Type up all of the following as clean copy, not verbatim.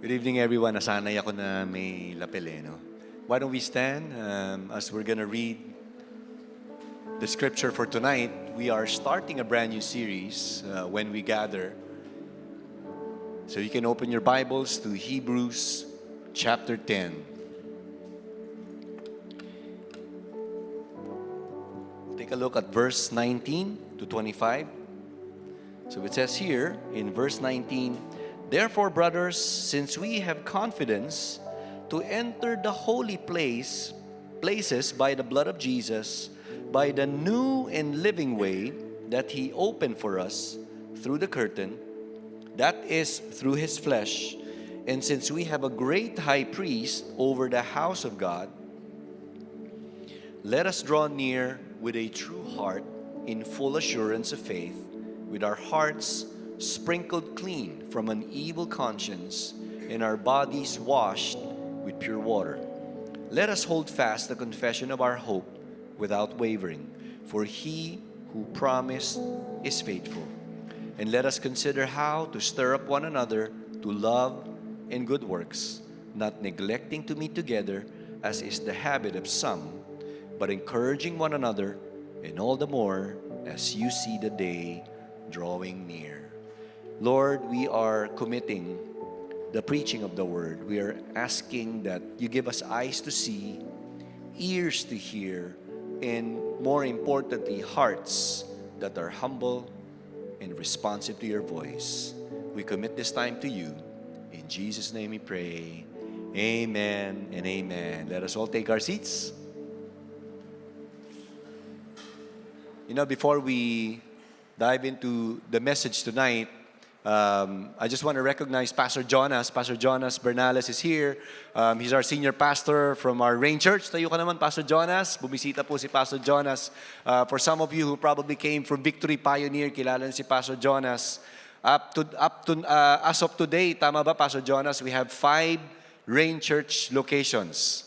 Good evening, everyone. Nasanay ako na may lapel, no? Why don't we stand as we're gonna read the scripture for tonight. We are starting a brand new series when we gather. So you can open your Bibles to Hebrews chapter 10. Take a look at verse 19 to 25. So it says here in verse 19, "Therefore, brothers, since we have confidence to enter the holy places by the blood of Jesus, by the new and living way that He opened for us through the curtain, that is, through His flesh, and since we have a great high priest over the house of God, let us draw near with a true heart in full assurance of faith, with our hearts sprinkled clean from an evil conscience and our bodies washed with pure water. Let us hold fast the confession of our hope without wavering, for He who promised is faithful. And let us consider how to stir up one another to love and good works, not neglecting to meet together, as is the habit of some, but encouraging one another, and all the more as you see the day drawing near." Lord, we are committing the preaching of the Word. We are asking that you give us eyes to see, ears to hear, and more importantly, hearts that are humble and responsive to your voice. We commit this time to you. In Jesus' name we pray. Amen and amen. Let us all take our seats. You know, before we dive into the message tonight, I just want to recognize Pastor Jonas. Pastor Jonas Bernales is here. He's our senior pastor from our Rain Church. Tayo ka naman, Pastor Jonas. Bumisita po si Pastor Jonas. For some of you who probably came from Victory Pioneer, kilala niyo si Pastor Jonas. As of today, tama ba, Pastor Jonas? We have 5 Rain Church locations.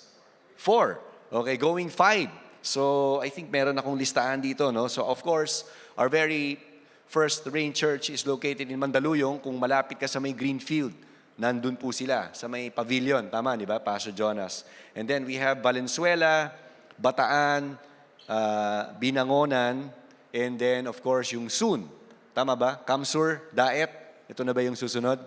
4. Okay, going 5. So I think meron akong listahan dito, no? So of course, our very first Rain Church is located in Mandaluyong. Kung malapit ka sa may Greenfield, nandun po sila, sa may pavilion. Tama, di ba, Pastor Jonas? And then we have Valenzuela, Bataan, Binangonan, and then of course yung Soon. Tama ba? Kamsur, Daet. Ito na ba yung susunod?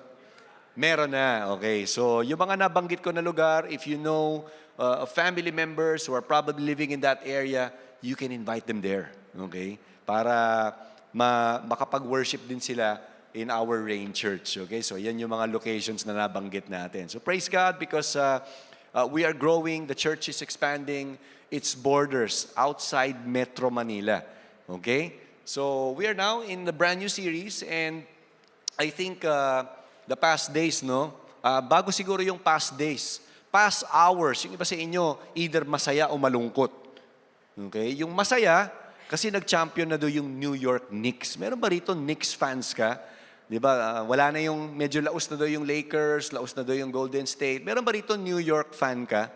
Meron na. Okay. So yung mga nabanggit ko na lugar, if you know of family members who are probably living in that area, you can invite them there. Okay? Para makapag-worship din sila in our Rain Church. Okay? So yan yung mga locations na nabanggit natin. So praise God because we are growing. The church is expanding its borders outside Metro Manila. Okay? So we are now in the brand new series, and I think the past days, no? Bago siguro yung past days, past hours, yung iba sa inyo, either masaya o malungkot. Okay? Yung masaya, kasi nag-champion na doon yung New York Knicks. Meron ba rito Knicks fans ka? Di ba? Wala na yung, medyo laos na doon yung Lakers, laos na doon yung Golden State. Meron ba rito New York fan ka?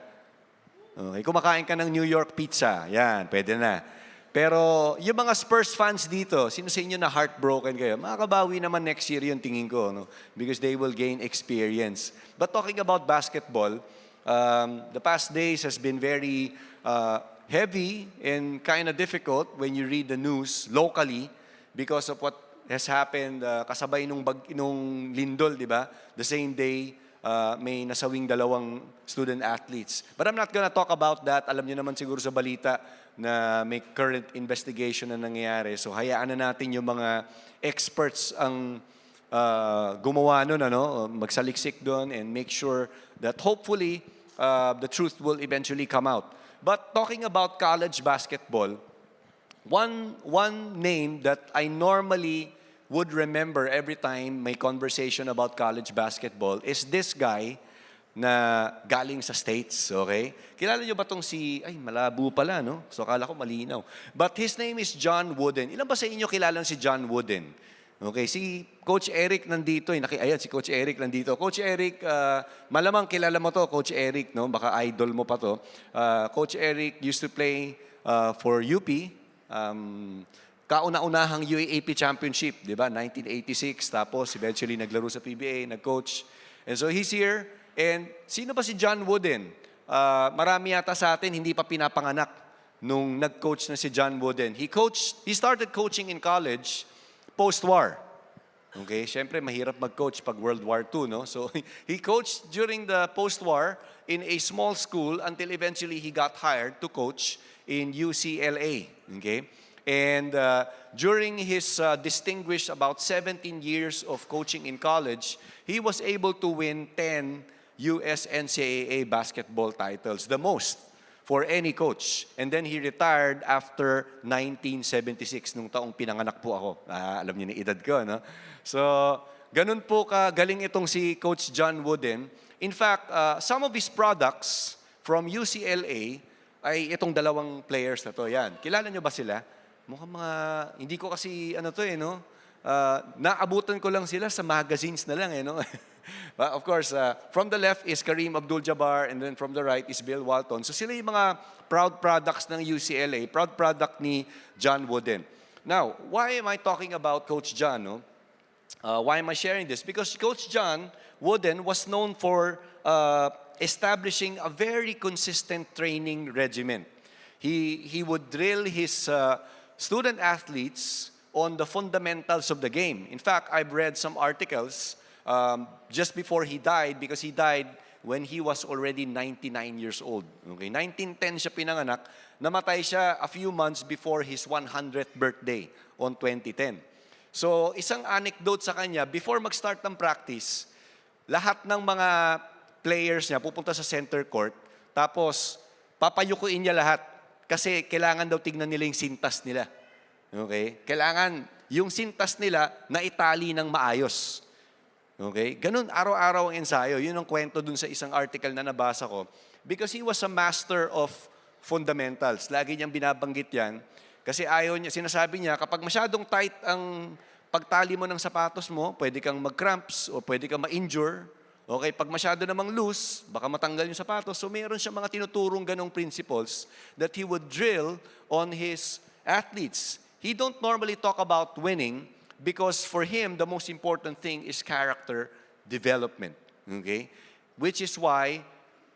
Okay, kumakain ka ng New York pizza. Yan, pwede na. Pero yung mga Spurs fans dito, sino sa inyo na heartbroken kayo? Makakabawi naman next year yung tingin ko, no? Because they will gain experience. But talking about basketball, the past days has been very heavy and kind of difficult when you read the news locally because of what has happened kasabay nung lindol, di ba? The same day, may nasawing 2 student athletes. But I'm not gonna talk about that. Alam niyo naman siguro sa balita na may current investigation na nangyayari. So hayaan na natin yung mga experts ang gumawa nun, magsaliksik doon and make sure that hopefully the truth will eventually come out. But talking about college basketball, one name that I normally would remember every time may conversation about college basketball is this guy na galing sa States, okay? Kilala niyo ba tong malabo pala, no? So akala ko malinaw. But his name is John Wooden. Ilan ba sa inyo kilala si John Wooden? Okay, si Coach Eric nandito. Ayan, si Coach Eric nandito. Coach Eric, malamang kilala mo to, Coach Eric, no? Baka idol mo pa to. Coach Eric used to play for UP. Kauna-unahang UAAP Championship, di ba? 1986. Tapos eventually naglaro sa PBA, nag-coach. And so he's here. And sino ba si John Wooden? Marami yata sa atin hindi pa pinapanganak nung nag-coach na si John Wooden. He started coaching in college post-war. Okay, syempre mahirap mag-coach pag World War II, no? So he coached during the post-war in a small school until eventually he got hired to coach in UCLA. Okay? And during his distinguished about 17 years of coaching in college, he was able to win 10 US NCAA basketball titles, the most for any coach. And then he retired after 1976, nung taong pinanganak po ako. Alam niyo na edad ko, no? So, ganun po kagaling itong si Coach John Wooden. In fact, some of his products from UCLA ay itong dalawang players na to. Yan. Kilala niyo ba sila? Mukhang mga, hindi ko kasi no? Naabutan ko lang sila sa magazines na lang, no? But of course, from the left is Kareem Abdul-Jabbar, and then from the right is Bill Walton. So sila yung mga proud products ng UCLA, proud product ni John Wooden. Now, why am I talking about Coach John? No? Why am I sharing this? Because Coach John Wooden was known for establishing a very consistent training regimen. He would drill his student athletes on the fundamentals of the game. In fact, I've read some articles just before he died, because he died when he was already 99 years old. Okay, 1910 siya pinanganak, namatay siya a few months before his 100th birthday on 2010. So, isang anecdote sa kanya, before mag-start ng practice, lahat ng mga players niya pupunta sa center court, tapos papayukuin niya lahat kasi kailangan daw tignan nila yung sintas nila. Okay? Kailangan yung sintas nila na itali ng maayos. Okay? Ganun, araw-araw ang ensayo. Yun ang kwento dun sa isang article na nabasa ko. Because he was a master of fundamentals. Lagi niyang binabanggit yan. Kasi ayaw niya, sinasabi niya, kapag masyadong tight ang pagtali mo ng sapatos mo, pwede kang mag-cramps o pwede kang ma-injure. Okay, pag masyado namang loose, baka matanggal yung sapatos. So mayroon siya mga tinuturong ganong principles that he would drill on his athletes. He don't normally talk about winning because for him, the most important thing is character development. Okay? Which is why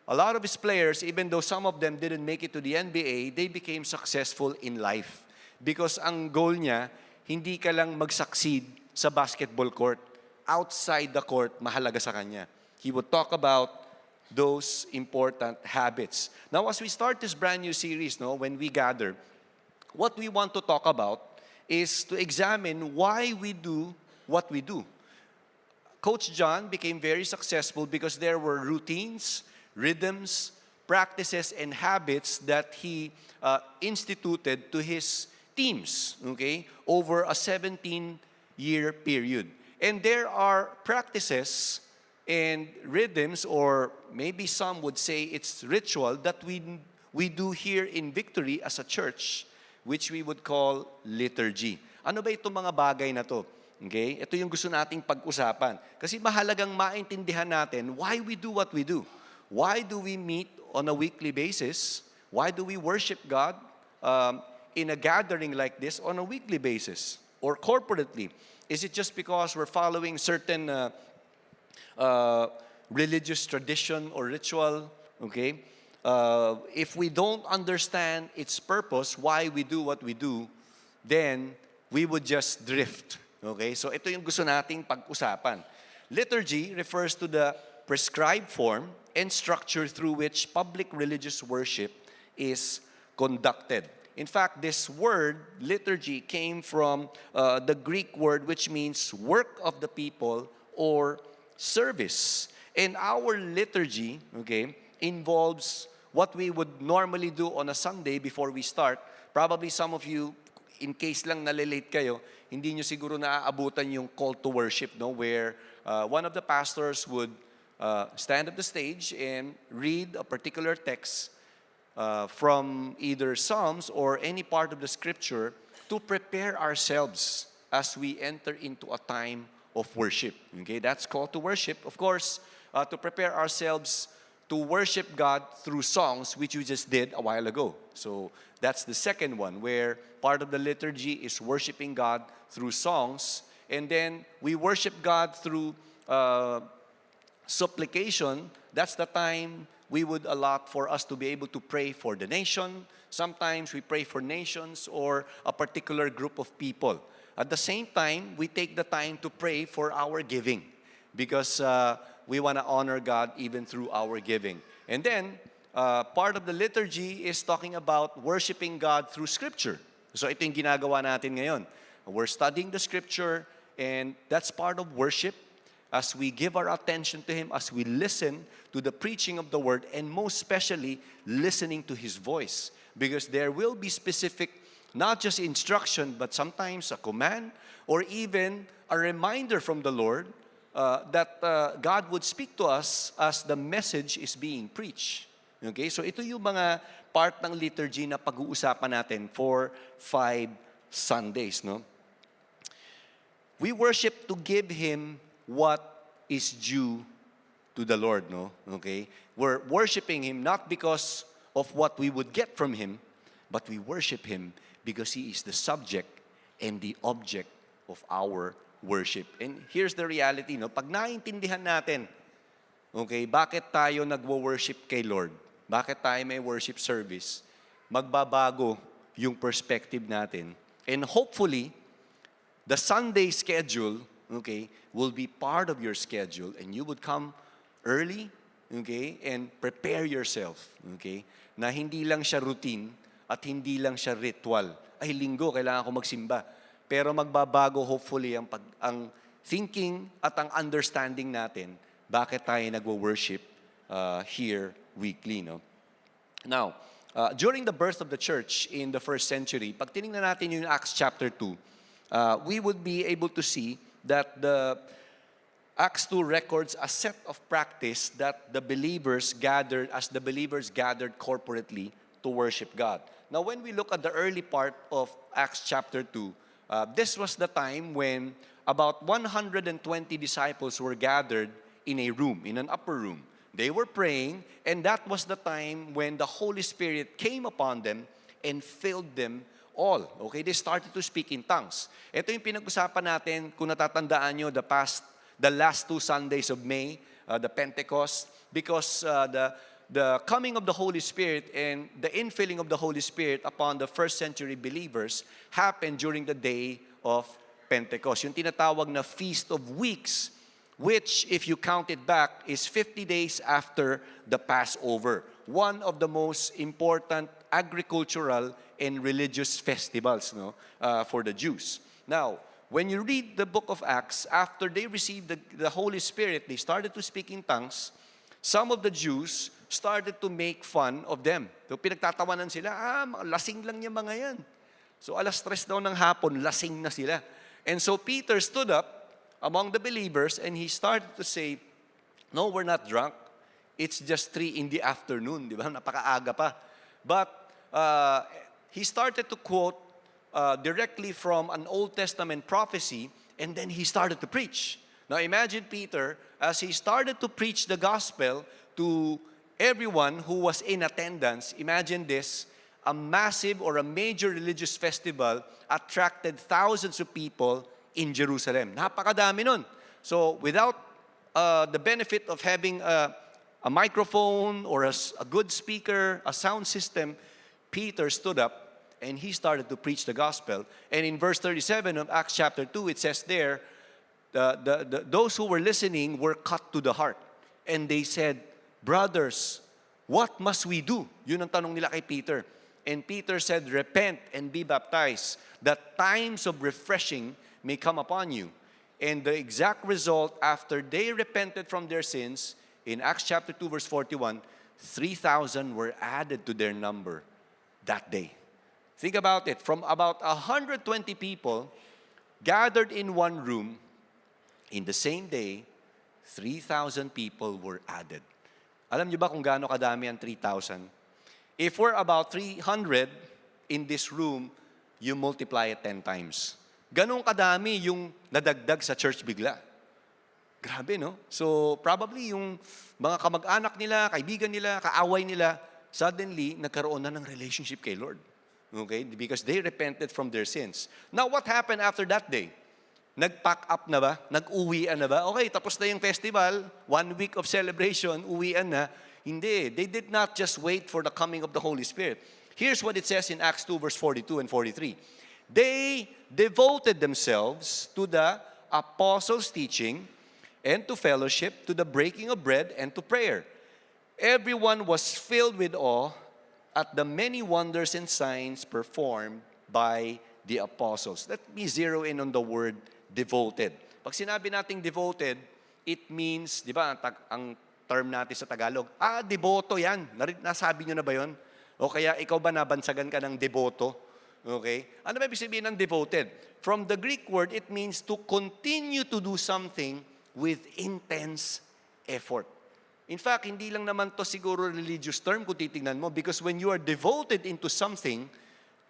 a lot of his players, even though some of them didn't make it to the NBA, they became successful in life. Because ang goal niya, hindi ka lang mag-succeed sa basketball court. Outside the court, mahalaga sa kanya. He would talk about those important habits. Now, as we start this brand new series, when we gather, what we want to talk about is to examine why we do what we do. Coach John became very successful because there were routines, rhythms, practices, and habits that he instituted to his teams, okay, over a 17-year period. And there are practices and rhythms, or maybe some would say it's ritual, that we do here in Victory as a church, which we would call liturgy. Ano ba itong mga bagay na to? Okay? Ito yung gusto nating pag-usapan. Kasi mahalagang maintindihan natin why we do what we do. Why do we meet on a weekly basis? Why do we worship God in a gathering like this on a weekly basis or corporately? Is it just because we're following certain religious tradition or ritual? Okay? If we don't understand its purpose, why we do what we do, then we would just drift. Okay? So ito yung gusto nating pag-usapan. Liturgy refers to the prescribed form and structure through which public religious worship is conducted. In fact, this word, liturgy, came from the Greek word which means work of the people or service. And our liturgy, okay, involves what we would normally do on a Sunday before we start. Probably some of you, in case lang nalilate kayo, hindi nyo siguro naaabutan yung call to worship, where one of the pastors would stand up the stage and read a particular text from either Psalms or any part of the Scripture to prepare ourselves as we enter into a time of worship. Okay, that's call to worship. Of course, to prepare ourselves to worship God through songs, which we just did a while ago. So that's the second one, where part of the liturgy is worshiping God through songs, and then we worship God through supplication, that's the time we would allot for us to be able to pray for the nation. Sometimes we pray for nations or a particular group of people. At the same time, we take the time to pray for our giving because we want to honor God even through our giving. And then, part of the liturgy is talking about worshiping God through Scripture. So ito yung ginagawa natin ngayon. We're studying the Scripture, and that's part of worship as we give our attention to Him, as we listen to the preaching of the Word, and most especially, listening to His voice. Because there will be specific, not just instruction, but sometimes a command, or even a reminder from the Lord that God would speak to us as the message is being preached. Okay, so ito yung mga part ng liturgy na pag-uusapan natin for 5 Sundays, no? We worship to give Him what is due to the Lord, no? Okay? We're worshiping Him not because of what we would get from Him, but we worship Him because He is the subject and the object of our worship. And here's the reality, no? Pag naintindihan natin, okay, bakit tayo nagwo-worship kay Lord? Bakit tayo may worship service? Magbabago yung perspective natin. And hopefully, the Sunday schedule, okay, will be part of your schedule and you would come early, okay, and prepare yourself, okay, na hindi lang siya routine at hindi lang siya ritual. Ay, linggo, kailangan ko magsimba. Pero magbabago hopefully ang thinking at ang understanding natin bakit tayo nagwo-worship here weekly, no? Now, during the birth of the church in the first century, pag tinignan natin yung Acts chapter 2, we would be able to see that the Acts 2 records a set of practice that the believers gathered corporately to worship God. Now, when we look at the early part of Acts chapter 2, this was the time when about 120 disciples were gathered in a room, in an upper room. They were praying, and that was the time when the Holy Spirit came upon them and filled them all. Okay, they started to speak in tongues. Ito yung pinag-usapan natin, kung natatandaan nyo, the last 2 Sundays of May, the Pentecost, because the coming of the Holy Spirit and the infilling of the Holy Spirit upon the first century believers happened during the day of Pentecost. Yung tinatawag na Feast of Weeks, which, if you count it back, is 50 days after the Passover. One of the most important agricultural and religious festivals, no, for the Jews. Now, when you read the book of Acts, after they received the Holy Spirit, they started to speak in tongues. Some of the Jews started to make fun of them. So, pinagtatawanan sila, lasing lang yung mga yan. So, 3:00 daw ng hapon, lasing na sila. And so, Peter stood up among the believers and he started to say, no, we're not drunk. It's just 3 in the afternoon, di ba? Napakaaga pa. But he started to quote directly from an Old Testament prophecy, and then he started to preach. Now imagine Peter, as he started to preach the gospel to everyone who was in attendance, imagine this, a massive or a major religious festival attracted thousands of people in Jerusalem. Napakadami nun. So without the benefit of having a microphone or a good speaker, a sound system, Peter stood up and he started to preach the gospel. And in verse 37 of Acts chapter 2, it says there, those who were listening were cut to the heart. And they said, brothers, what must we do? Yun ang tanong nila kay Peter. And Peter said, repent and be baptized, that times of refreshing may come upon you. And the exact result, after they repented from their sins, in Acts chapter 2, verse 41, 3,000 were added to their number that day. Think about it. From about 120 people gathered in one room, in the same day, 3,000 people were added. Alam niyo ba kung gaano kadami ang 3,000? If we're about 300 in this room, you multiply it 10 times. Ganong kadami yung nadagdag sa church bigla. Grabe, no? So, probably yung mga kamag-anak nila, kaibigan nila, kaaway nila, suddenly, nagkaroon na ng relationship kay Lord. Okay? Because they repented from their sins. Now, what happened after that day? Nag-pack up na ba? Nag-uwian na ba? Okay, tapos na yung festival, 1 week of celebration, uwian na. Hindi, they did not just wait for the coming of the Holy Spirit. Here's what it says in Acts 2 verse 42 and 43. They devoted themselves to the apostles' teaching and to fellowship, to the breaking of bread and to prayer. Everyone was filled with awe at the many wonders and signs performed by the apostles. Let me zero in on the word devoted. Pag sinabi nating devoted, it means, di ba, ang term natin sa Tagalog, deboto yan. Nasabi nyo na ba yun? O kaya ikaw ba nabansagan ka ng deboto? Okay? Ano ba ibig sabihin ng devoted? From the Greek word, it means to continue to do something with intense effort. In fact, hindi lang naman to siguro religious term kung titingnan mo, because when you are devoted into something,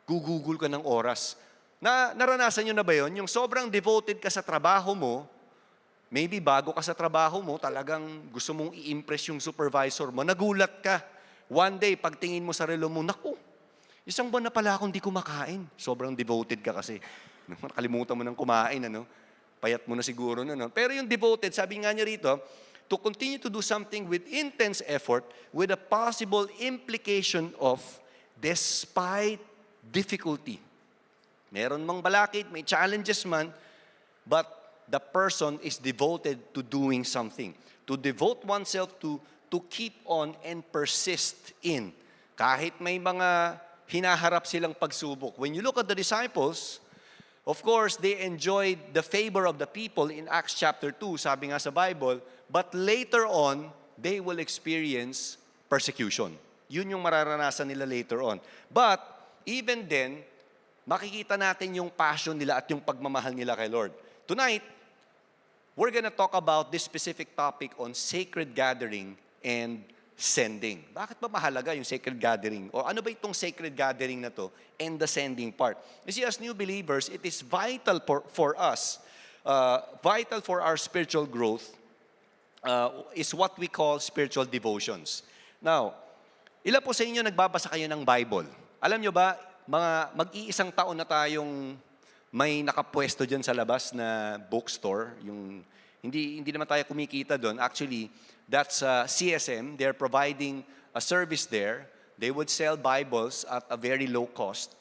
gugugol ka ng oras. Naranasan nyo na ba yun? Yung sobrang devoted ka sa trabaho mo, maybe bago ka sa trabaho mo, talagang gusto mong i-impress yung supervisor mo, nagulat ka. One day, pagtingin mo sa relo mo, naku, isang buwan na pala akong di kumakain. Sobrang devoted ka kasi. Nakalimutan mo ng kumain, ano? Payat mo na siguro. No? Pero yung devoted, sabi nga niya rito, to continue to do something with intense effort with a possible implication of despite difficulty. Meron mang balakid, may challenges man, but the person is devoted to doing something. To devote oneself to keep on and persist in. Kahit may mga hinaharap silang pagsubok. When you look at the disciples, of course, they enjoyed the favor of the people in Acts chapter 2, sabi nga sa Bible, but later on, they will experience persecution. Yun yung mararanasan nila later on. But, even then, makikita natin yung passion nila at yung pagmamahal nila kay Lord. Tonight, we're gonna talk about this specific topic on sacred gathering and sending. Bakit ba mahalaga yung sacred gathering? O ano ba itong sacred gathering na to and the sending part? You see, as new believers, it is vital for us, vital for our spiritual growth, is what we call spiritual devotions. Now, ilan po sa inyo nagbabasa kayo ng Bible? Alam nyo ba, mag-iisang taon na tayong may nakapwesto dyan sa labas na bookstore. Hindi naman tayo kumikita doon. Actually, that's CSM. They're providing a service there. They would sell Bibles at a very low cost.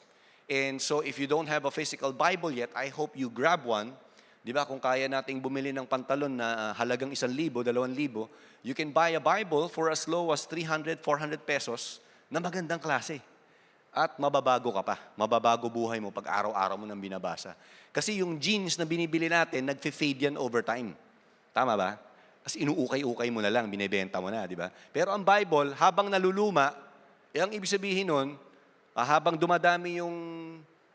And so if you don't have a physical Bible yet, I hope you grab one. Di ba, kung kaya nating bumili ng pantalon na halagang 1,000, 2,000, you can buy a Bible for as low as 300, 400 pesos na magandang klase. At mababago ka pa. Mababago buhay mo pag araw-araw mo nang binabasa. Kasi yung jeans na binibili natin, nagfe-fade yan over time. Tama ba? Kasi inuukay-ukay mo na lang, binibenta mo na, di ba? Pero ang Bible, habang naluluma, ang ibig sabihin nun, habang dumadami yung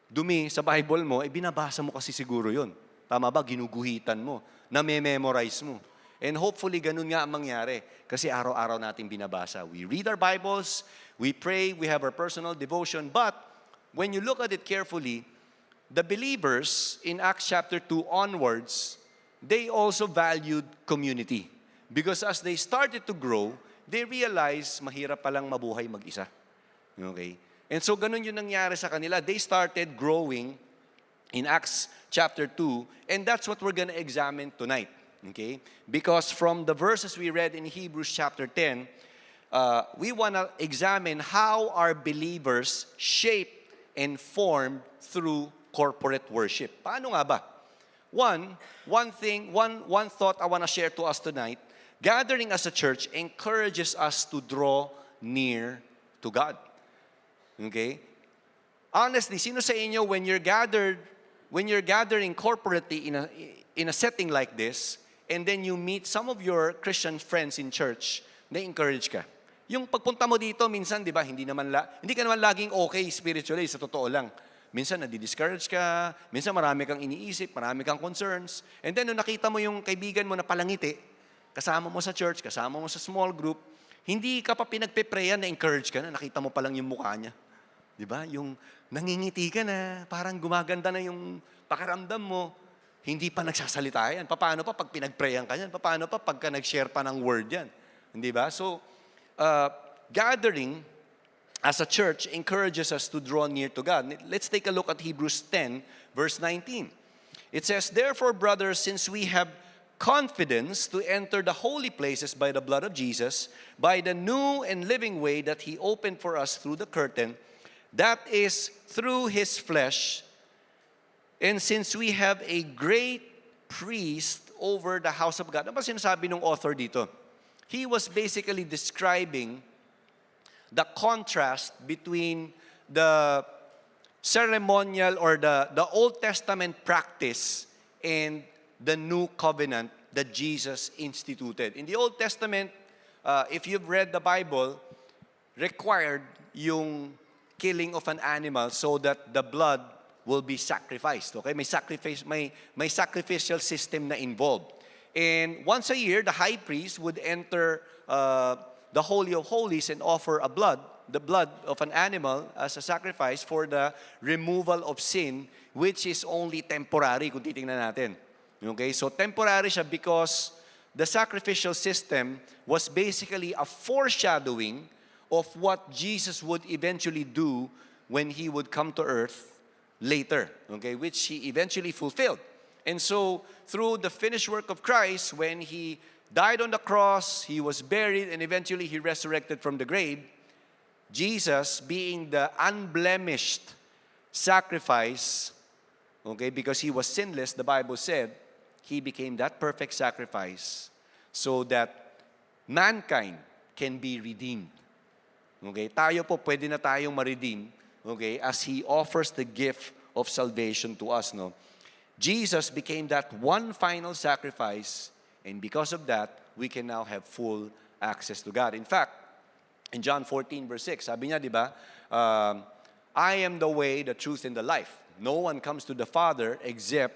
dumi sa Bible mo, binabasa mo kasi siguro yun. Tama ba? Ginuguhitan mo, na-memorize mo. And hopefully, ganun nga ang mangyari. Kasi araw-araw natin binabasa. We read our Bibles, we pray, we have our personal devotion. But when you look at it carefully, the believers in Acts chapter 2 onwards, they also valued community. Because as they started to grow, they realized mahirap palang mabuhay mag-isa. Okay? And so ganun yung nangyari sa kanila. They started growing in Acts chapter 2, and that's what we're gonna examine tonight. Okay? Because from the verses we read in Hebrews chapter 10, we want to examine how our believers shaped and formed through corporate worship. Paano nga ba? One thought I want to share to us tonight, gathering as a church encourages us to draw near to God. Okay? Honestly, sino sa inyo when you're gathering corporately in a setting like this, and then you meet some of your Christian friends in church, na-encourage ka. Yung pagpunta mo dito, minsan, di ba, hindi ka naman laging okay spiritually, sa totoo lang. Minsan, nadi-discourage ka, minsan marami kang iniisip, marami kang concerns. And then, nung nakita mo yung kaibigan mo na palangiti, kasama mo sa church, kasama mo sa small group, hindi ka pa pinagpe-prayan, na-encourage ka na, nakita mo pa lang yung mukha niya. Di ba? Yung nangingiti ka na, parang gumaganda na yung pakiramdam mo. Hindi pa nagsasalita yan. Paano pa pag pinag-prayan ka yan? Paano pa pagka nag-share pa ng word yan? Hindi ba? So, gathering as a church encourages us to draw near to God. Let's take a look at Hebrews 10, verse 19. It says, "Therefore, brothers, since we have confidence to enter the holy places by the blood of Jesus, by the new and living way that He opened for us through the curtain, that is, through His flesh, and since we have a great priest over the house of God." Ano ba sinasabi ng author dito? He was basically describing the contrast between the ceremonial or the Old Testament practice and the new covenant that Jesus instituted. In the Old Testament, if you've read the Bible, required yung killing of an animal so that the blood will be sacrificed. Okay? May sacrificial system na involved. And once a year, the high priest would enter the Holy of Holies and offer the blood of an animal as a sacrifice for the removal of sin, which is only temporary kung titingnan natin. Okay? So temporary siya because the sacrificial system was basically a foreshadowing of what Jesus would eventually do when He would come to earth later, okay, which He eventually fulfilled. And so, through the finished work of Christ, when He died on the cross, He was buried, and eventually He resurrected from the grave, Jesus, being the unblemished sacrifice, okay, because He was sinless, the Bible said, He became that perfect sacrifice so that mankind can be redeemed. Okay, tayo po, pwede na tayong ma-redeem, okay, as He offers the gift of salvation to us, no? Jesus became that one final sacrifice, and because of that, we can now have full access to God. In fact, in John 14 verse 6, sabi niya, di ba, I am the way, the truth, and the life. No one comes to the Father except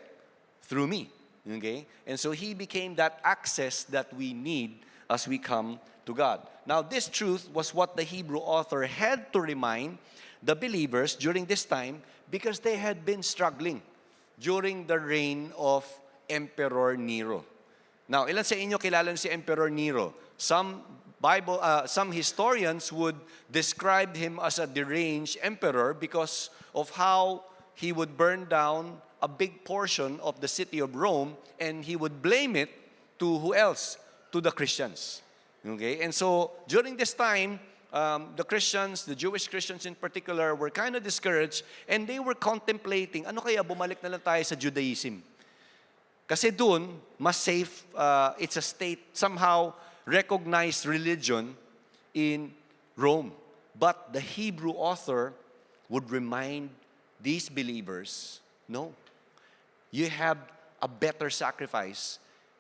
through me. Okay? And so He became that access that we need as we come to God. Now, this truth was what the Hebrew author had to remind the believers during this time because they had been struggling during the reign of Emperor Nero. Now, ilan sa inyo kilala si Emperor Nero? Some historians would describe him as a deranged emperor because of how he would burn down a big portion of the city of Rome, and he would blame it to who else? To the Christians. Okay? And so, during this time, the Christians, the Jewish Christians in particular, were kind of discouraged, and they were contemplating, ano kaya bumalik na lang tayo sa Judaism? Kasi dun, mas safe, it's a state, somehow recognized religion in Rome. But the Hebrew author would remind these believers, no, you have a better sacrifice,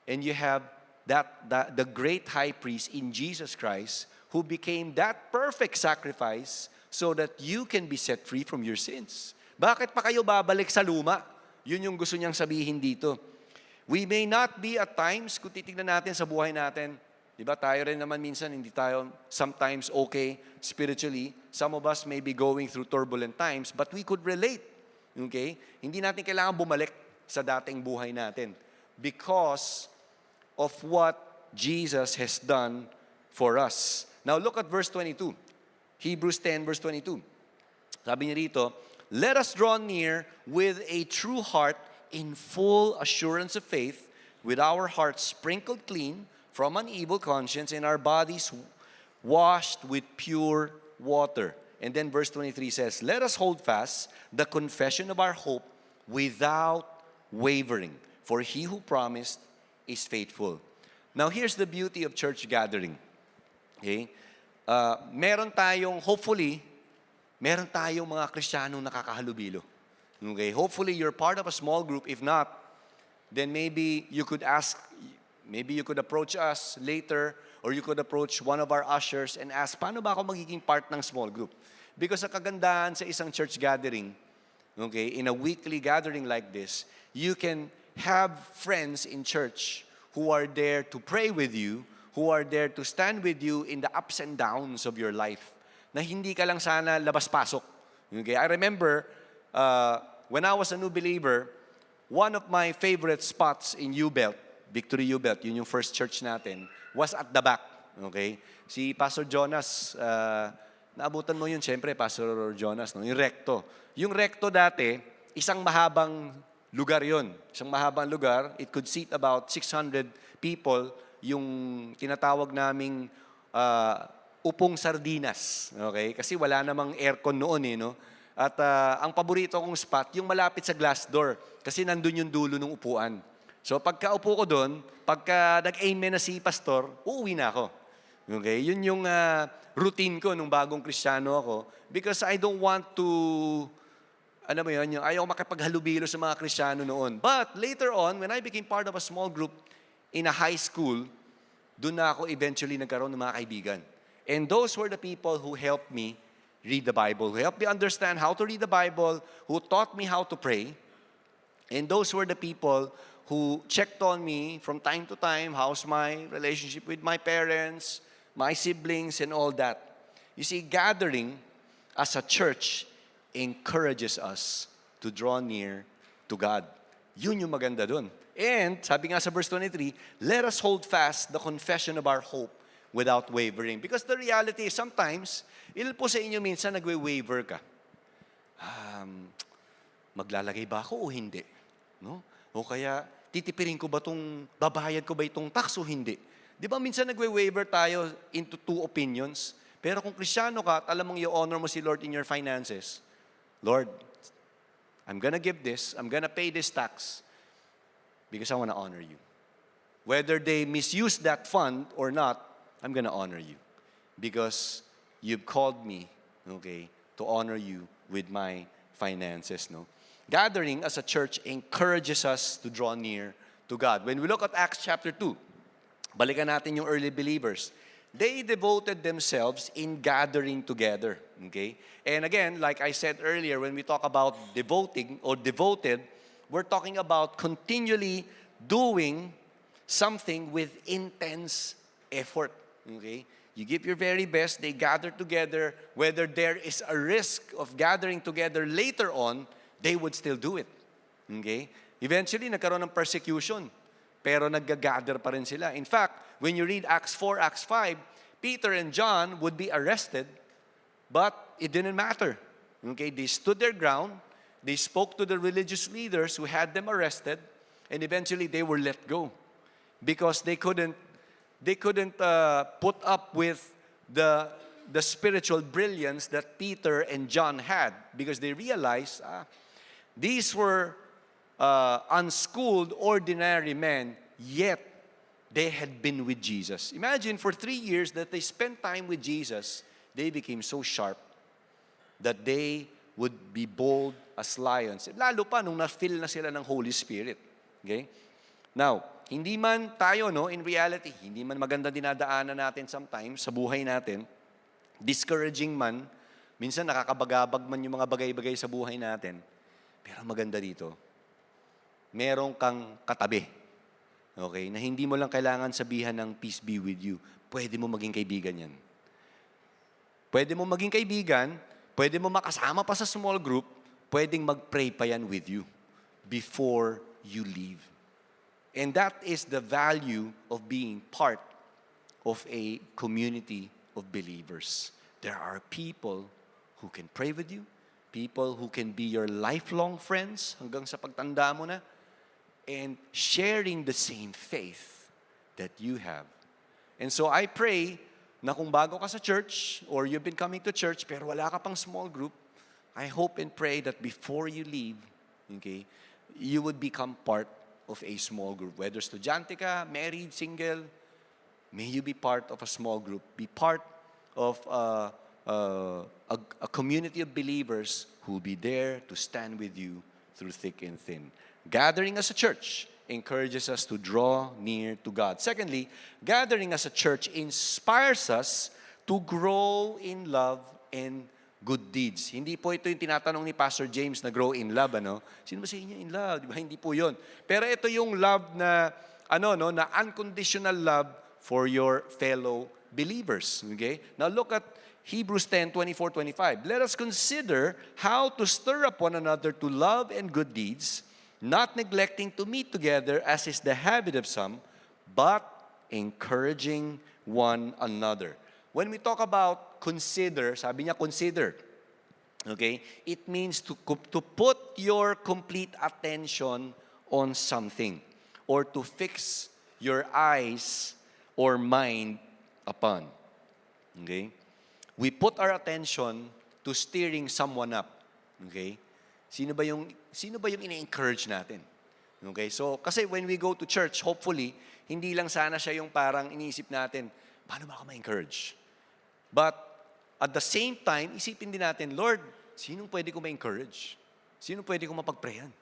and you have the great high priest in Jesus Christ who became that perfect sacrifice so that you can be set free from your sins. Bakit pa kayo babalik sa luma? Yun yung gusto niyang sabihin dito. We may not be at times, kung titignan natin sa buhay natin, di ba tayo rin naman minsan, hindi tayo sometimes okay spiritually. Some of us may be going through turbulent times, but we could relate. Okay? Hindi natin kailangan bumalik sa dating buhay natin because of what Jesus has done for us. Now look at verse 22. Hebrews 10 verse 22. Sabi niya rito, let us draw near with a true heart in full assurance of faith, with our hearts sprinkled clean from an evil conscience and our bodies washed with pure water. And then verse 23 says, let us hold fast the confession of our hope without wavering, for He who promised is faithful. Now here's the beauty of church gathering. Okay? Hopefully, meron tayong mga Kristiyanong nakakahalubilo. Okay? Hopefully, you're part of a small group. If not, then maybe you could approach us later, or you could approach one of our ushers and ask, paano ba ako magiging part ng small group? Because sa kagandahan sa isang church gathering, okay, in a weekly gathering like this, you can have friends in church who are there to pray with you, who are there to stand with you in the ups and downs of your life. Na hindi ka lang sana labas-pasok. Okay? I remember, when I was a new believer, one of my favorite spots in U-Belt, Victory U-Belt, yun yung first church natin, was at the back. Okay? Si Pastor Jonas, naabutan mo yun, syempre, Pastor Jonas, no? Yung recto. Yung recto dati, isang mahabang lugar yon. Isang mahabang lugar. It could seat about 600 people, yung tinatawag naming upong sardinas. Okay? Kasi wala namang aircon noon eh, no? At ang paborito kong spot, yung malapit sa glass door. Kasi nandun yung dulo ng upuan. So pagka-upo ko doon, pagka nag-amen na si pastor, uuwi na ako. Okay? Yun yung routine ko nung bagong Kristiyano ako. Because I don't want to, ano mo yun, yung ayaw makipaghalubilo sa mga Kristiyano noon. But later on, when I became part of a small group in a high school, doon na ako eventually nagkaroon ng mga kaibigan. And those were the people who helped me read the Bible, who helped me understand how to read the Bible, who taught me how to pray. And those were the people who checked on me from time to time, how's my relationship with my parents, my siblings, and all that. You see, gathering as a church encourages us to draw near to God. Yun yung maganda dun. And, sabi nga sa verse 23, let us hold fast the confession of our hope without wavering. Because the reality is sometimes, ilan po sa inyo minsan nagwe-waver ka? Maglalagay ba ako o hindi? No? O kaya, titipirin ko ba babayad ko ba itong tax o hindi? Di ba minsan nagwe-waver tayo into two opinions? Pero kung Kristiyano ka at alam mong i-honor mo si Lord in your finances, Lord, I'm gonna give this, I'm gonna pay this tax because I wanna honor you. Whether they misuse that fund or not, I'm gonna honor you because you've called me, okay, to honor you with my finances, no? Gathering as a church encourages us to draw near to God. When we look at Acts chapter 2, balikan natin yung early believers. They devoted themselves in gathering together, okay? And again, like I said earlier, when we talk about devoting or devoted, we're talking about continually doing something with intense effort, okay? You give your very best, they gather together. Whether there is a risk of gathering together later on, they would still do it, okay? Eventually, nagkaroon ng persecution, pero nag-gather pa rin sila. In fact, when you read Acts 4, Acts 5, Peter and John would be arrested, but it didn't matter. Okay, they stood their ground, they spoke to the religious leaders who had them arrested, and eventually they were let go because they couldn't put up with the spiritual brilliance that Peter and John had, because they realized these were unschooled, ordinary men, yet they had been with Jesus. Imagine, for 3 years that they spent time with Jesus, they became so sharp that they would be bold as lions. Lalo pa nung na-fill na sila ng Holy Spirit. Okay? Now, hindi man tayo, no, in reality, hindi man maganda dinadaanan natin sometimes sa buhay natin, discouraging man, minsan nakakabagabag man yung mga bagay-bagay sa buhay natin, pero maganda dito, merong kang katabi. Okay? Na hindi mo lang kailangan sabihan ng peace be with you. Pwede mo maging kaibigan yan. Pwede mo maging kaibigan, pwede mo makasama pa sa small group, pwedeng mag-pray pa yan with you before you leave. And that is the value of being part of a community of believers. There are people who can pray with you, people who can be your lifelong friends hanggang sa pagtanda mo na, and sharing the same faith that you have. And so I pray na kung bago ka sa church or you've been coming to church pero wala ka pang small group, I hope and pray that before you leave, okay, you would become part of a small group. Whether estudyante ka, married, single, may you be part of a small group. Be part of a community of believers who will be there to stand with you through thick and thin. Gathering as a church encourages us to draw near to God. Secondly, gathering as a church inspires us to grow in love and good deeds. Hindi po ito yung tinatanong ni Pastor James na grow in love, ano? Sino ba sa inyo in love? Di ba? Hindi po yun. Pero ito yung love na, na unconditional love for your fellow believers. Okay? Now look at Hebrews 10:24-25. Let us consider how to stir up one another to love and good deeds, not neglecting to meet together as is the habit of some, but encouraging one another. When we talk about consider, sabi niya consider. Okay? It means to put your complete attention on something or to fix your eyes or mind upon. Okay? We put our attention to steering someone up. Okay? Sino ba yung ina-encourage natin? Okay? So, kasi when we go to church, hopefully, hindi lang sana siya yung parang iniisip natin, paano ba ako ma-encourage? But, at the same time, isipin din natin, Lord, sinong pwede ko ma-encourage? Sino pwede kong mapagprayan?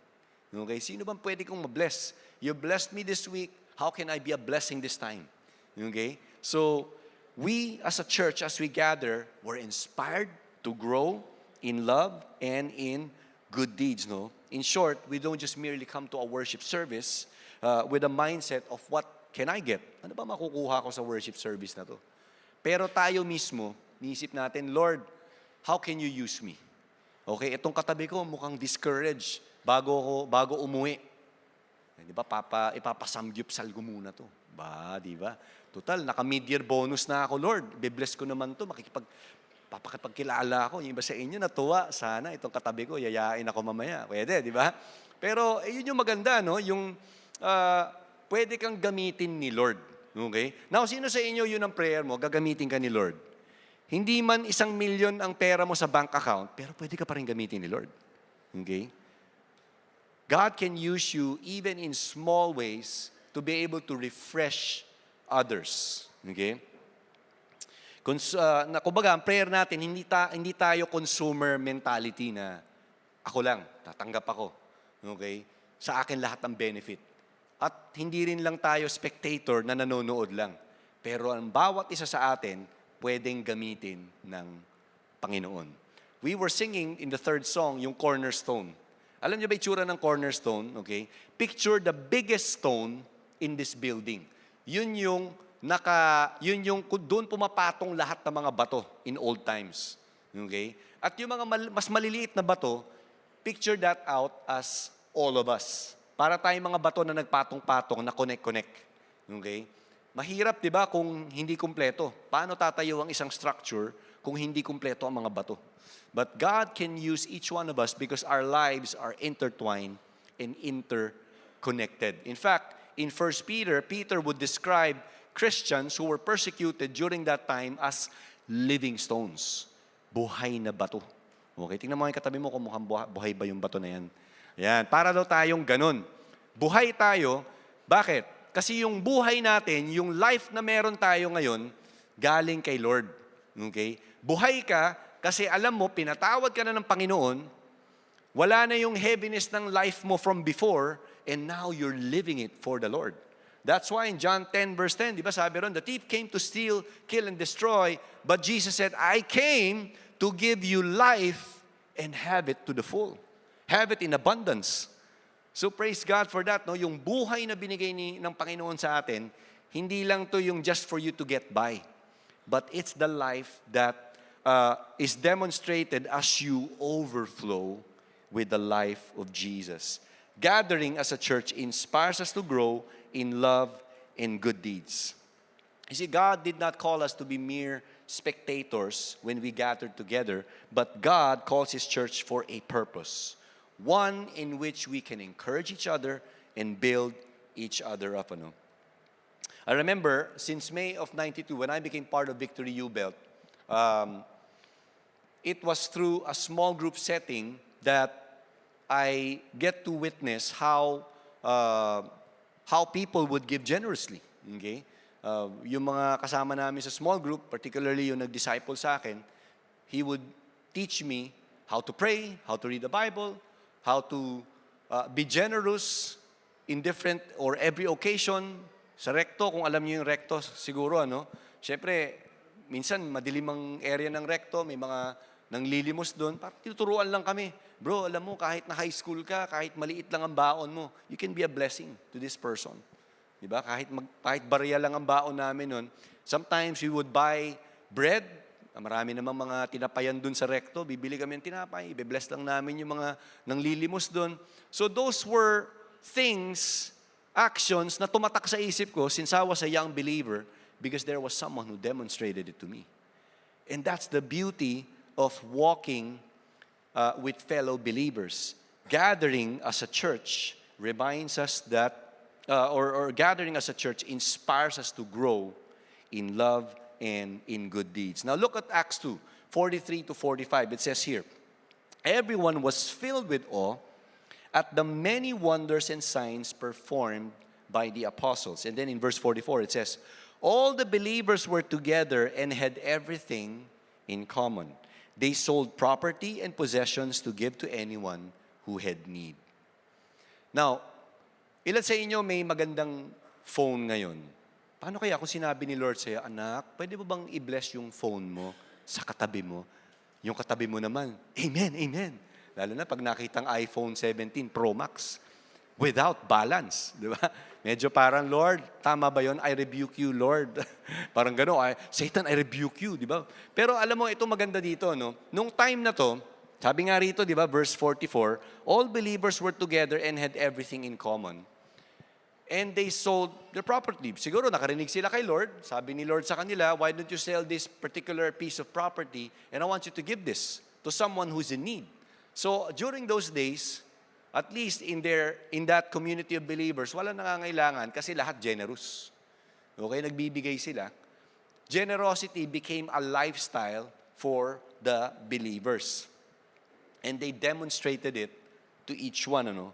Okay? Sino bang pwede kong ma-bless? You blessed me this week, how can I be a blessing this time? Okay? So, we as a church, as we gather, we're inspired to grow in love and in good deeds, no? In short, we don't just merely come to a worship service with a mindset of what can I get? Ano ba makukuha ko sa worship service na to? Pero tayo mismo, niisip natin, Lord, how can you use me? Okay, itong katabi ko mukhang discouraged bago umuwi. Di ba, ipapasamgyupsal ko muna to. Di ba? Total, naka-mid-year bonus na ako, Lord. Be-bless ko naman to, papakipagkilala ako. Yung iba sa inyo, natuwa. Sana itong katabi ko, yayain ako mamaya. Pwede, di ba? Pero, yun yung maganda, no? Yung pwede kang gamitin ni Lord. Okay? Now, sino sa inyo yun ang prayer mo? Gagamitin ka ni Lord. Hindi man 1,000,000 ang pera mo sa bank account, pero pwede ka pa rin gamitin ni Lord. Okay? God can use you even in small ways to be able to refresh others. Okay? Kumbaga, ang prayer natin, hindi tayo consumer mentality na ako lang, tatanggap ako. Okay? Sa akin lahat ng benefit. At hindi rin lang tayo spectator na nanonood lang. Pero ang bawat isa sa atin, pwedeng gamitin ng Panginoon. We were singing in the third song, yung cornerstone. Alam niyo ba itsura ng cornerstone? Okay? Picture the biggest stone in this building. Yun yung doon pumapatong lahat ng mga bato in old times. Okay? At yung mga mas maliliit na bato, picture that out as all of us. Para tayong mga bato na nagpatong-patong, na connect-connect. Okay? Mahirap, di ba, kung hindi kumpleto. Paano tatayo ang isang structure kung hindi kumpleto ang mga bato? But God can use each one of us because our lives are intertwined and interconnected. In fact, in 1 Peter, Peter would describe Christians who were persecuted during that time as living stones. Buhay na bato. Okay, tingnan mo yung katabi mo kung mukhang buhay ba yung bato na yan. Yan, para daw tayong ganun. Buhay tayo. Bakit? Kasi yung buhay natin, yung life na meron tayo ngayon, galing kay Lord. Okay? Buhay ka kasi alam mo, pinatawad ka na ng Panginoon, wala na yung heaviness ng life mo from before, and now you're living it for the Lord. That's why in John 10 verse 10, di ba sabi ron, the thief came to steal, kill, and destroy, but Jesus said, I came to give you life and have it to the full. Have it in abundance. So praise God for that. No? Yung buhay na binigay ng Panginoon sa atin, hindi lang to yung just for you to get by. But it's the life that is demonstrated as you overflow with the life of Jesus. Gathering as a church inspires us to grow in love and good deeds. You see, God did not call us to be mere spectators when we gathered together, but God calls His church for a purpose. One in which we can encourage each other and build each other up. Ano? I remember, since May of 92, when I became part of Victory U-Belt, it was through a small group setting that I get to witness how people would give generously. Okay? Yung mga kasama namin sa small group, particularly yung nag-disciple sa akin, he would teach me how to pray, how to read the Bible, how to be generous in different or every occasion. Sa recto, kung alam niyo yung recto, siguro, syempre, minsan madilim ang area ng recto, may mga nanglilimos doon, parang tinuturuan lang kami. Bro, alam mo, kahit na high school ka, kahit maliit lang ang baon mo, you can be a blessing to this person. Diba? Kahit barya lang ang baon namin nun, sometimes we would buy bread. Marami namang mga tinapayan dun sa recto. Bibili kami ng tinapay. Ibe-bless lang namin yung mga nanglilimos dun. So those were things, actions na tumatak sa isip ko since I was a young believer because there was someone who demonstrated it to me. And that's the beauty of walking with fellow believers. Gathering as a church reminds us that, or gathering as a church inspires us to grow in love and in good deeds. Now look at Acts 2, 43 to 45. It says here, everyone was filled with awe at the many wonders and signs performed by the apostles. And then in verse 44 it says, all the believers were together and had everything in common. They sold property and possessions to give to anyone who had need. Now, ilan sa inyo may magandang phone ngayon? Paano kaya kung sinabi ni Lord sa'yo, anak, pwede mo bang i-bless yung phone mo sa katabi mo? Yung katabi mo naman, amen, amen. Lalo na pag nakitang iPhone 17 Pro Max without balance, di ba? Medyo parang, Lord, tama ba yon? I rebuke you, Lord. Parang gano'n, Satan, I rebuke you, di ba? Pero alam mo, ito maganda dito, no? Nung time na to, sabi nga rito, di ba, verse 44, all believers were together and had everything in common. And they sold their property. Siguro nakarinig sila kay Lord. Sabi ni Lord sa kanila, why don't you sell this particular piece of property and I want you to give this to someone who's in need. So during those days, at least in that community of believers, wala nangangailangan kasi lahat generous. Okay, nagbibigay sila. Generosity became a lifestyle for the believers. And they demonstrated it to each one, ano.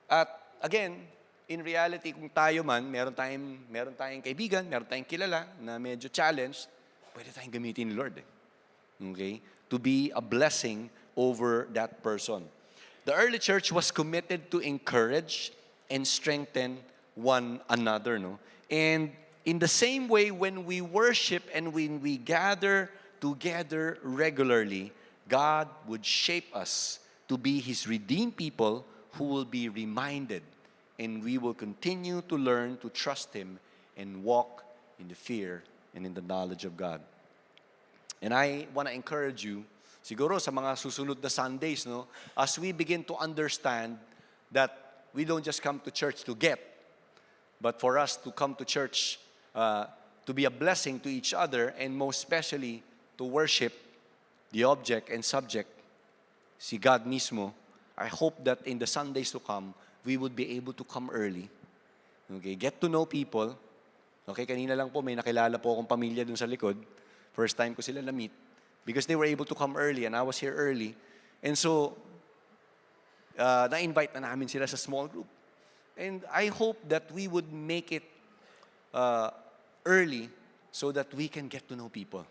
At again, in reality, kung tayo man, meron tayong kaibigan, meron tayong kilala na medyo challenged, pwede tayong gamitin ni Lord. Okay? To be a blessing over that person. The early church was committed to encourage and strengthen one another, no? And in the same way, when we worship and when we gather together regularly, God would shape us to be His redeemed people who will be reminded, and we will continue to learn to trust Him and walk in the fear and in the knowledge of God. And I want to encourage you, siguro sa mga susunod na Sundays, no, as we begin to understand that we don't just come to church to get, but for us to come to church to be a blessing to each other, and most especially to worship the object and subject, si God mismo. I hope that in the Sundays to come, we would be able to come early. Okay, get to know people. Okay, kanina lang po may nakilala po akong pamilya dun sa likod. First time ko sila na-meet. Because they were able to come early and I was here early. And so, na-invite na namin sila sa small group. And I hope that we would make it early so that we can get to know people.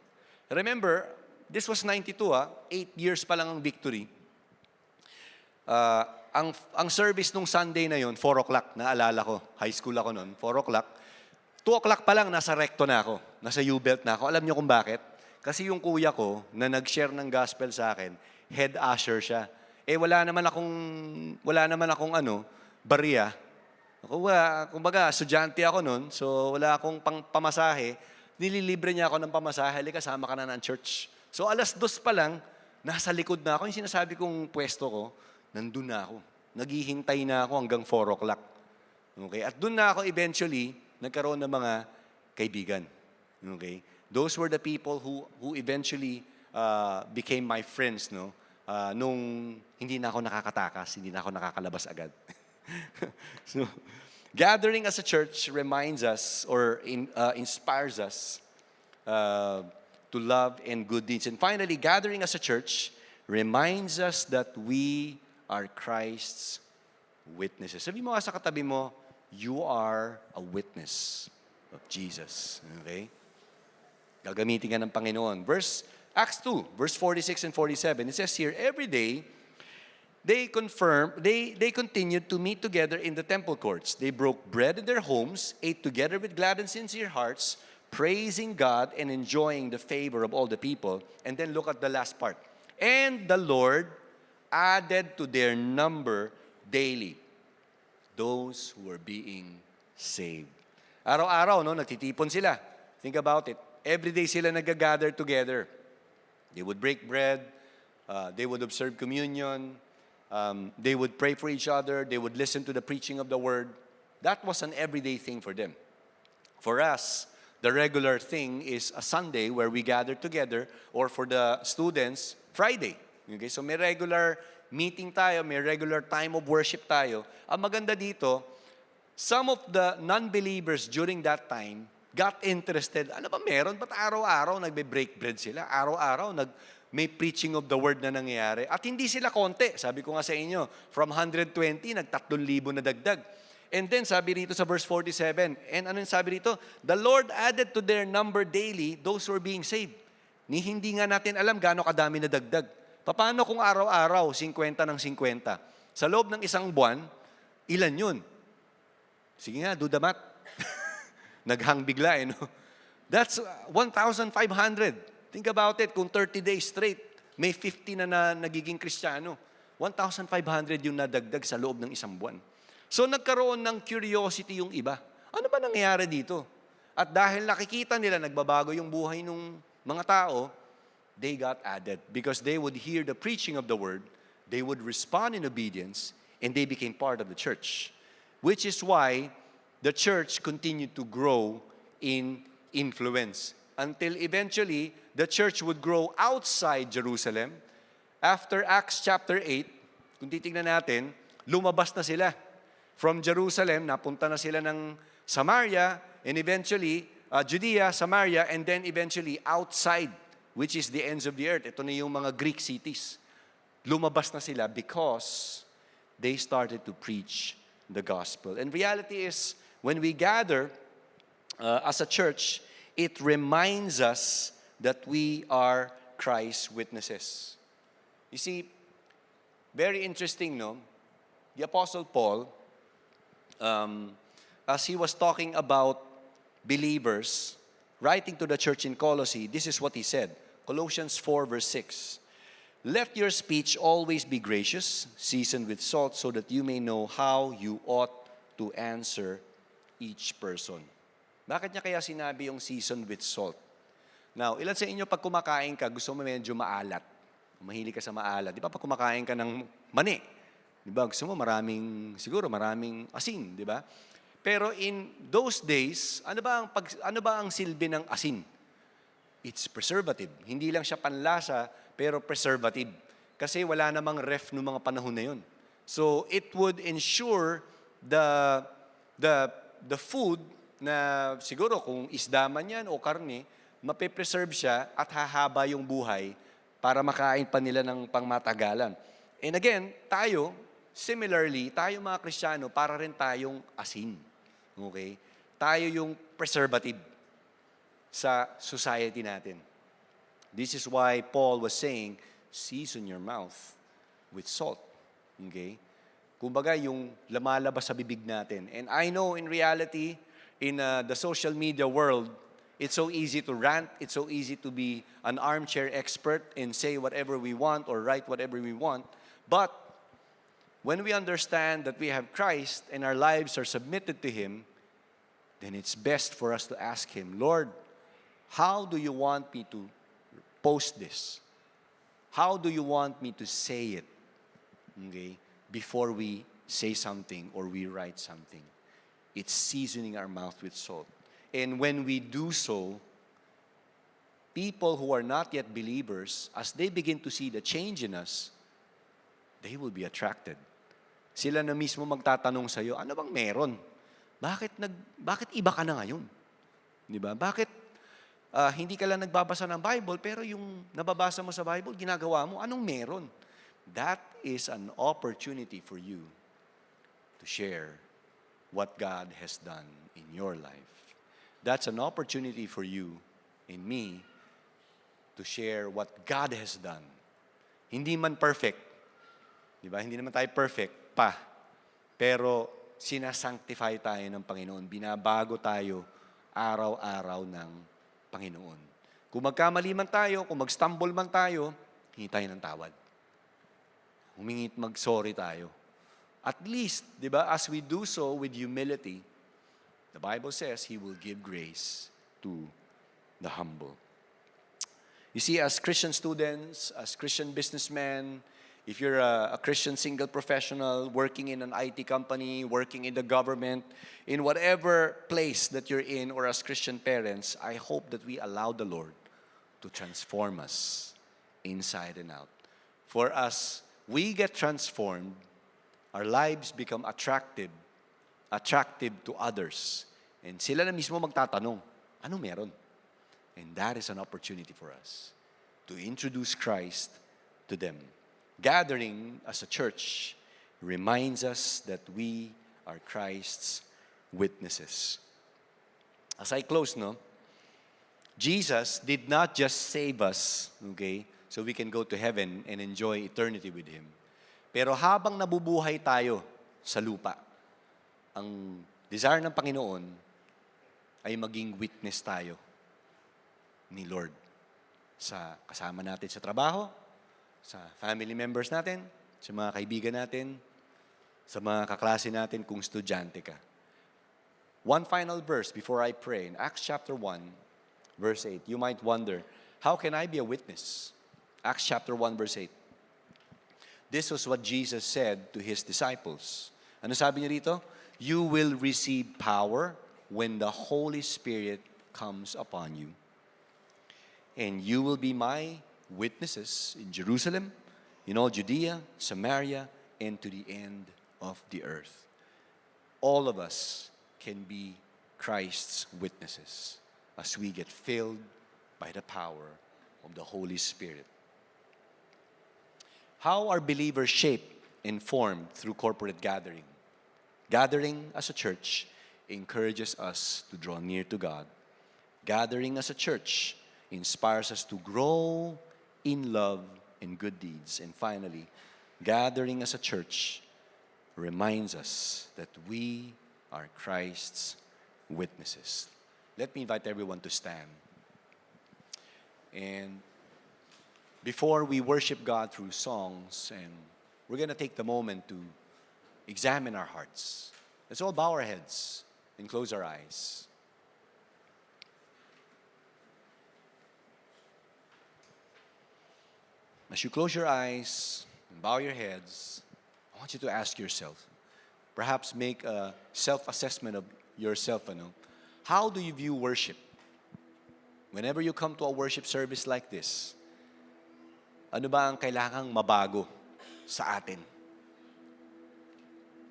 Remember, this was 92, 8 years pa lang ang victory. Ang service nung Sunday na yon, 4 o'clock, naalala ko. High school ako noon, 4 o'clock. 2 o'clock pa lang, nasa recto na ako. Nasa U-belt na ako. Alam niyo kung bakit? Kasi yung kuya ko, na nag-share ng gospel sa akin, head usher siya. Wala naman akong bariya. Kumbaga, estudyante ako noon, so wala akong pamasahe. Nililibre niya ako ng pamasahe, halika, kasama ka na ng church. So 2:00 pa lang, nasa likod na ako. Yung sinasabi kong pwesto ko, nandun na ako. Naghihintay na ako hanggang 4 o'clock. Okay? At doon na ako eventually, nagkaroon ng mga kaibigan. Okay? Those were the people who eventually became my friends, no? Nung hindi na ako nakakatakas, hindi na ako nakakalabas agad. So, gathering as a church reminds us or inspires us to love and good deeds. And finally, gathering as a church reminds us that we are Christ's witnesses. Sabi mo sa katabi mo, you are a witness of Jesus. Okay? Gagamitin ka ng Panginoon. Acts 2, verse 46 and 47, it says here, every day, they continued to meet together in the temple courts. They broke bread in their homes, ate together with glad and sincere hearts, praising God and enjoying the favor of all the people. And then look at the last part. And the Lord added to their number daily those who were being saved. Araw-araw, no, nagtitipon sila. Think about it. Every day sila nag-gather together. They would break bread. They would observe communion. They would pray for each other. They would listen to the preaching of the word. That was an everyday thing for them. For us, the regular thing is a Sunday where we gather together, or for the students, Friday, Okay? So may regular meeting tayo, may regular time of worship tayo. Ang maganda dito, some of the non-believers during that time got interested. Ano ba meron? Ba't araw-araw nagbe-break bread sila? Araw-araw may preaching of the word na nangyayari. At hindi sila konti. Sabi ko nga sa inyo, from 120, nag-3,000 na dagdag. And then sabi rito sa verse 47, and ano yung sabi rito? The Lord added to their number daily those who are being saved. Hindi nga natin alam gaano kadami na dagdag. Paano kung araw-araw, 50 ng 50? Sa loob ng isang buwan, ilan yun? Sige nga, do the math. Naghang bigla no? That's 1,500. Think about it, kung 30 days straight, may 50 na nagiging Kristiyano. 1,500 yung nadagdag sa loob ng isang buwan. So nagkaroon ng curiosity yung iba. Ano ba nangyayari dito? At dahil nakikita nila nagbabago yung buhay ng mga tao, they got added. Because they would hear the preaching of the word, they would respond in obedience, and they became part of the church. Which is why the church continued to grow in influence. Until eventually, the church would grow outside Jerusalem. After Acts chapter 8, kung titignan natin, lumabas na sila. From Jerusalem, napunta na sila ng Samaria, and eventually, Judea, Samaria, and then eventually outside, which is the ends of the earth. Ito na yung mga Greek cities. Lumabas na sila because they started to preach the gospel. And reality is, when we gather as a church, it reminds us that we are Christ's witnesses. You see, very interesting, no? The Apostle Paul, as he was talking about believers, writing to the church in Colossae, this is what he said. Colossians 4 verse 6. Let your speech always be gracious, seasoned with salt, so that you may know how you ought to answer each person. Bakit niya kaya sinabi yung seasoned with salt? Now, ilan sa inyo pag kumakain ka, gusto mo medyo maalat? Mahilig ka sa maalat. Di ba pag kumakain ka ng mani? Di ba? Gusto mo maraming asin, di ba? Pero in those days, ano ba ang silbi ng asin? It's preservative. Hindi lang siya panlasa, pero preservative. Kasi wala namang ref noong mga panahon na yun. So it would ensure the food na siguro kung isda man yan o karne, mape-preserve siya at hahaba yung buhay para makain pa nila ng pangmatagalan. And again, similarly, tayo mga Kristiyano, para rin tayong asin. Okay? Tayo yung preservative sa society natin. This is why Paul was saying, season your mouth with salt. Okay? Kumbaga, yung lumalabas sa bibig natin. And I know in reality, in the social media world, it's so easy to rant, it's so easy to be an armchair expert and say whatever we want or write whatever we want. But when we understand that we have Christ and our lives are submitted to Him, then it's best for us to ask Him, Lord, how do you want me to post this? How do you want me to say it? Okay? Before we say something or we write something. It's seasoning our mouth with salt. And when we do so, people who are not yet believers, as they begin to see the change in us, they will be attracted. Sila na mismo magtatanong sa iyo, ano bang meron? Bakit iba ka na ngayon? Di ba? Bakit hindi ka lang nagbabasa ng Bible, pero yung nababasa mo sa Bible, ginagawa mo, anong meron? That is an opportunity for you to share what God has done in your life. That's an opportunity for you and me to share what God has done. Hindi man perfect. Di ba? Hindi naman tayo perfect pa. Pero sinasanctify tayo ng Panginoon. Binabago tayo araw-araw ng Panginoon. Kung magkamali man tayo, kung mag-stumble man tayo, hingi tayo ng tawad. Humingi mag-sorry tayo. At least, di ba, as we do so with humility, the Bible says He will give grace to the humble. You see, as Christian students, as Christian businessmen, if you're a Christian single professional working in an IT company, working in the government, in whatever place that you're in, or as Christian parents, I hope that we allow the Lord to transform us inside and out For as we get transformed, our lives become attractive to others. And sila na mismo magtatanong, ano meron? And that is an opportunity for us to introduce Christ to them. Gathering as a church reminds us that we are Christ's witnesses. As I close, Jesus did not just save us, okay, so we can go to heaven and enjoy eternity with Him. Pero habang nabubuhay tayo sa lupa, ang desire ng Panginoon ay maging witness tayo ni Lord sa kasama natin sa trabaho, sa family members natin, sa mga kaibigan natin, sa mga kaklase natin kung estudyante ka. One final verse before I pray. In Acts chapter 1, verse 8, you might wonder, how can I be a witness? Acts chapter 1, verse 8. This was what Jesus said to His disciples. Ano sabi niya rito? You will receive power when the Holy Spirit comes upon you. And you will be my witnesses in Jerusalem, in all Judea, Samaria, and to the end of the earth. All of us can be Christ's witnesses as we get filled by the power of the Holy Spirit. How are believers shaped and formed through corporate gathering? Gathering as a church encourages us to draw near to God. Gathering as a church inspires us to grow in love and good deeds. And finally, gathering as a church reminds us that we are Christ's witnesses. Let me invite everyone to stand. And before we worship God through songs, and we're going to take the moment to examine our hearts. Let's all bow our heads and close our eyes. As you close your eyes and bow your heads, I want you to ask yourself, perhaps make a self-assessment of yourself. How do you view worship? Whenever you come to a worship service like this, ano ba ang kailangang mabago sa atin?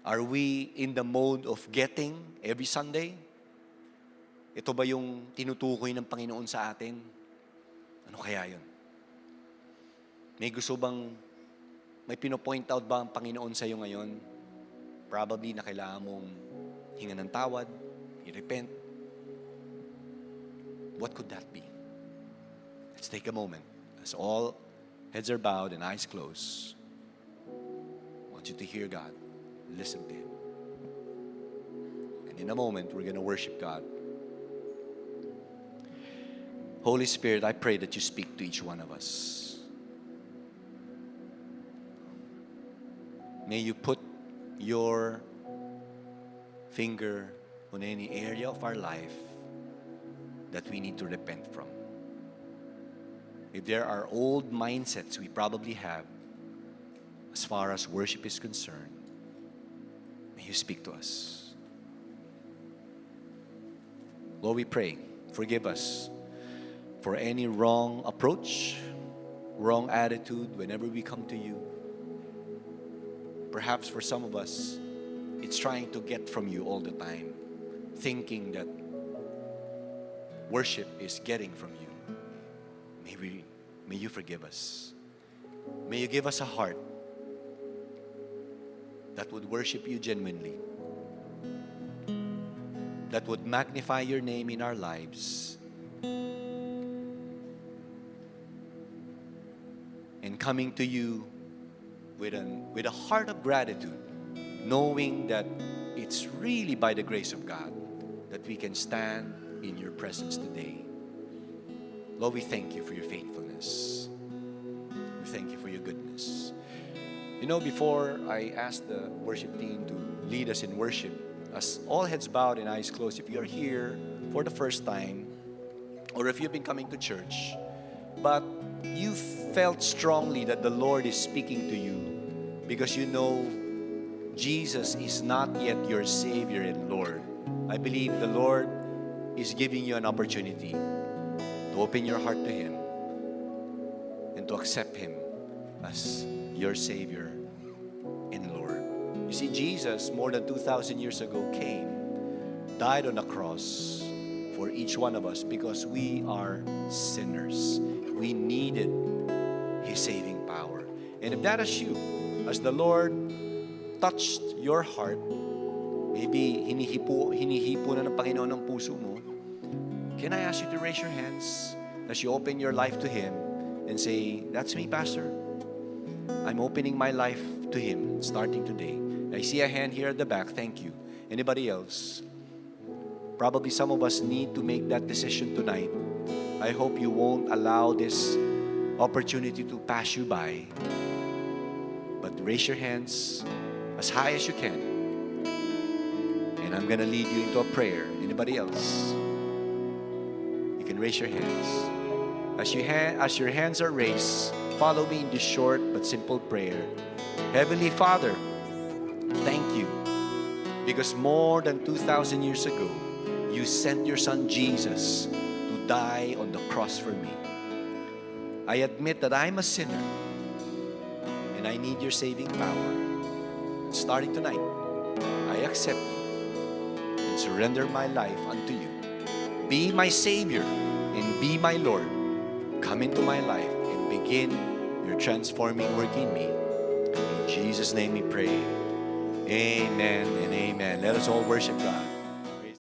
Are we in the mode of getting every Sunday? Ito ba yung tinutukoy ng Panginoon sa atin? Ano kaya yun? May pinopoint out ba ang Panginoon sa iyo ngayon? Probably na kailangan mong hinga ng tawad, i-repent. What could that be? Let's take a moment. As all heads are bowed and eyes closed, I want you to hear God. Listen to Him. And in a moment, we're going to worship God. Holy Spirit, I pray that you speak to each one of us. May you put your finger on any area of our life that we need to repent from. If there are old mindsets we probably have as far as worship is concerned, may you speak to us. Lord, we pray, forgive us for any wrong approach, wrong attitude whenever we come to you. Perhaps for some of us, it's trying to get from you all the time, thinking that worship is getting from you. May you forgive us. May you give us a heart that would worship you genuinely, that would magnify your name in our lives, and coming to you with a heart of gratitude, knowing that it's really by the grace of God that we can stand in your presence today. Lord, we thank you for your faithfulness. We thank you for your goodness. Before I ask the worship team to lead us in worship, as all heads bowed and eyes closed, if you are here for the first time, or if you've been coming to church, but you felt strongly that the Lord is speaking to you because you know Jesus is not yet your Savior and Lord, I believe the Lord is giving you an opportunity to open your heart to Him and to accept Him as your Savior and Lord. You see, Jesus, more than 2,000 years ago, came, died on the cross for each one of us because we are sinners. We needed His saving power. And if that is you, as the Lord touched your heart, maybe hinihipo na ng Panginoon ang puso mo, can I ask you to raise your hands as you open your life to Him and say, that's me, Pastor. I'm opening my life to Him starting today. I see a hand here at the back. Thank you. Anybody else? Probably some of us need to make that decision tonight. I hope you won't allow this opportunity to pass you by. But raise your hands as high as you can. And I'm going to lead you into a prayer. Anybody else? You can raise your hands. As your hands are raised, follow me in this short but simple prayer. Heavenly Father, thank you. Because more than 2,000 years ago, you sent your Son Jesus to die on the cross for me. I admit that I'm a sinner and I need your saving power. Starting tonight, I accept you and surrender my life unto you. Be my Savior and be my Lord. Come into my life and begin your transforming work in me. In Jesus' name we pray. Amen and amen. Let us all worship God.